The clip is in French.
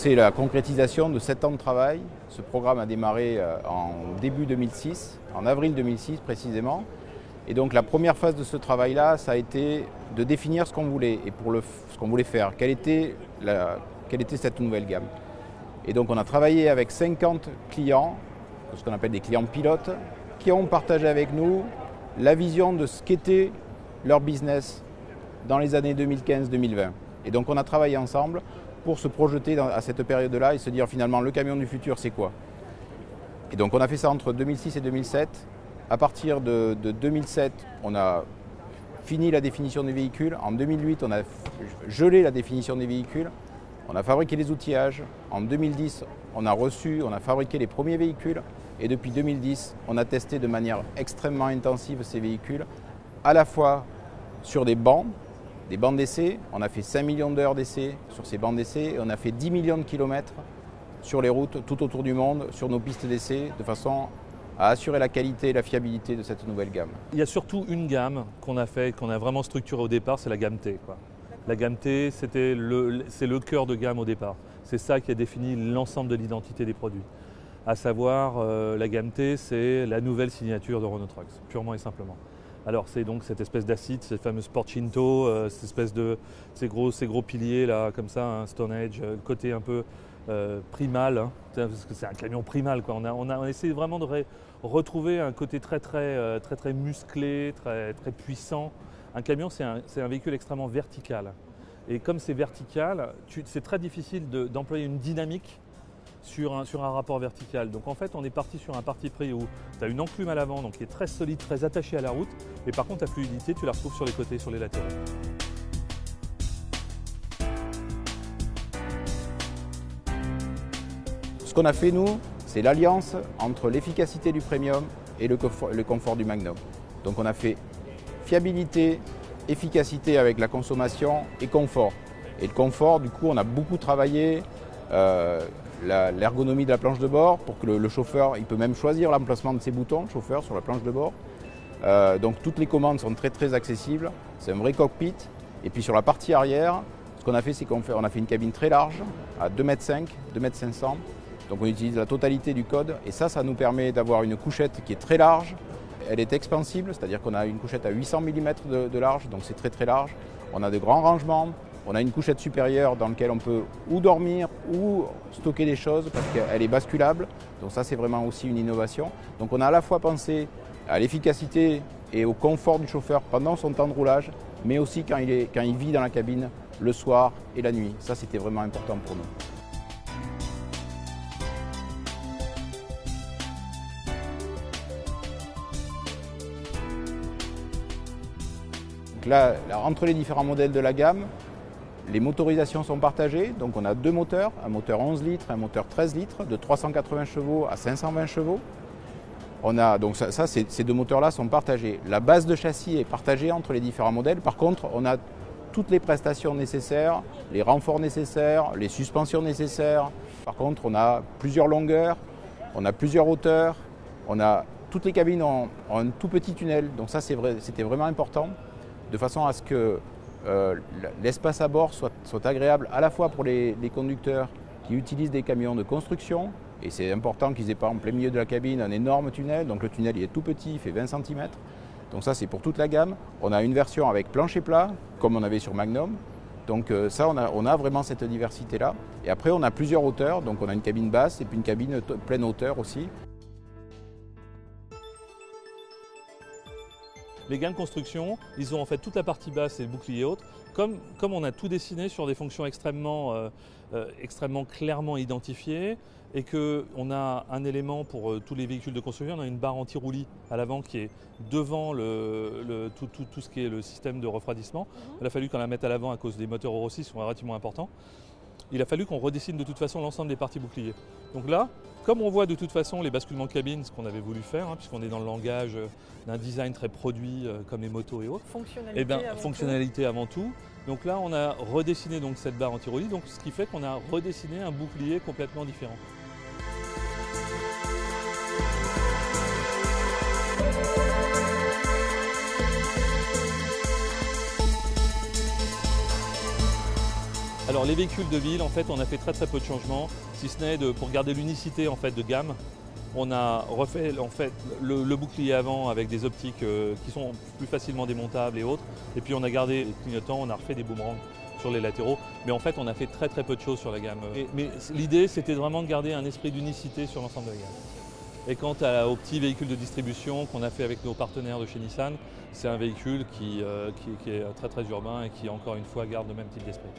c'est la concrétisation de 7 ans de travail. Ce programme a démarré en début 2006, en avril 2006 précisément. Et donc la première phase de ce travail-là, ça a été de définir ce qu'on voulait et ce qu'on voulait faire. Quelle était cette nouvelle gamme. Et donc on a travaillé avec 50 clients, ce qu'on appelle des clients pilotes, qui ont partagé avec nous la vision de ce qu'était leur business dans les années 2015-2020. Et donc on a travaillé ensemble pour se projeter à cette période-là et se dire finalement le camion du futur c'est quoi. Et donc on a fait ça entre 2006 et 2007. À partir de 2007, on a fini la définition des véhicules. En 2008, on a gelé la définition des véhicules. On a fabriqué les outillages. En 2010, on a fabriqué les premiers véhicules. Et depuis 2010, on a testé de manière extrêmement intensive ces véhicules, à la fois sur des bancs d'essai. On a fait 5 millions d'heures d'essai sur ces bancs d'essai et on a fait 10 millions de kilomètres sur les routes tout autour du monde, sur nos pistes d'essai, de façon à assurer la qualité et la fiabilité de cette nouvelle gamme. Il y a surtout une gamme qu'on a vraiment structurée au départ, c'est la gamme T, quoi. La gamme T, c'est le cœur de gamme au départ. C'est ça qui a défini l'ensemble de l'identité des produits. À savoir, la gamme T, c'est la nouvelle signature de Renault Trucks, purement et simplement. Alors c'est donc cette espèce d'acide, cette fameuse Porcinto, cette espèce de ces gros piliers là, comme ça, un Stone Age, côté un peu primal, hein, parce que c'est un camion primal, quoi. On a essayé vraiment de retrouver un côté très musclé, très puissant. Un camion, c'est un véhicule extrêmement vertical. Et comme c'est vertical, c'est très difficile d'employer une dynamique sur un rapport vertical. Donc en fait, on est parti sur un parti pris où tu as une enclume à l'avant, donc qui est très solide, très attachée à la route, et par contre, ta fluidité, tu la retrouves sur les côtés, sur les latéraux. Ce qu'on a fait, nous, c'est l'alliance entre l'efficacité du Premium et le confort du Magnum. Donc on a fait fiabilité, efficacité avec la consommation et confort. Et le confort, du coup, on a beaucoup travaillé l'ergonomie de la planche de bord pour que le chauffeur, il peut même choisir l'emplacement de ses boutons, le chauffeur, sur la planche de bord. Donc toutes les commandes sont très accessibles. C'est un vrai cockpit. Et puis sur la partie arrière, ce qu'on a fait, c'est qu'on a fait une cabine très large, à 2,5 m, 2,5 m. Donc on utilise la totalité du code et ça nous permet d'avoir une couchette qui est très large. Elle est expansible, c'est-à-dire qu'on a une couchette à 800 mm de large, donc c'est très large. On a de grands rangements, on a une couchette supérieure dans laquelle on peut ou dormir ou stocker des choses parce qu'elle est basculable. Donc ça c'est vraiment aussi une innovation. Donc on a à la fois pensé à l'efficacité et au confort du chauffeur pendant son temps de roulage, mais aussi quand il vit dans la cabine le soir et la nuit. Ça c'était vraiment important pour nous. Là, entre les différents modèles de la gamme, les motorisations sont partagées. Donc on a deux moteurs, un moteur 11 litres et un moteur 13 litres, de 380 chevaux à 520 chevaux. Donc ces deux moteurs-là sont partagés. La base de châssis est partagée entre les différents modèles. Par contre, on a toutes les prestations nécessaires, les renforts nécessaires, les suspensions nécessaires. Par contre, on a plusieurs longueurs, on a plusieurs hauteurs, toutes les cabines ont un tout petit tunnel. Donc ça, c'était vraiment important, de façon à ce que l'espace à bord soit agréable à la fois pour les conducteurs qui utilisent des camions de construction, et c'est important qu'ils aient pas en plein milieu de la cabine un énorme tunnel, donc le tunnel il est tout petit, il fait 20 cm, donc ça c'est pour toute la gamme. On a une version avec plancher plat, comme on avait sur Magnum, donc ça on a vraiment cette diversité-là, et après on a plusieurs hauteurs, donc on a une cabine basse et puis une cabine pleine hauteur aussi. Les gains de construction, ils ont en fait toute la partie basse et le bouclier haute. Comme on a tout dessiné sur des fonctions extrêmement clairement identifiées et qu'on a un élément pour tous les véhicules de construction, on a une barre anti-roulis à l'avant qui est devant tout ce qui est le système de refroidissement. Il a fallu qu'on la mette à l'avant à cause des moteurs Euro 6 qui sont relativement importants. Il a fallu qu'on redessine de toute façon l'ensemble des parties boucliers. Donc là, comme on voit de toute façon les basculements cabine, ce qu'on avait voulu faire, puisqu'on est dans le langage d'un design très produit comme les motos et autres. Fonctionnalité avant tout. Donc là, on a redessiné donc cette barre anti-roulis, donc ce qui fait qu'on a redessiné un bouclier complètement différent. Alors les véhicules de ville, en fait, on a fait très peu de changements, si ce n'est pour garder l'unicité en fait, de gamme. On a refait en fait, le bouclier avant avec des optiques qui sont plus facilement démontables et autres. Et puis on a gardé les clignotants, on a refait des boomerangs sur les latéraux. Mais en fait, on a fait très peu de choses sur la gamme. Mais l'idée, c'était vraiment de garder un esprit d'unicité sur l'ensemble de la gamme. Et quant aux petits véhicules de distribution qu'on a fait avec nos partenaires de chez Nissan, c'est un véhicule qui est très urbain et qui, encore une fois, garde le même type d'esprit.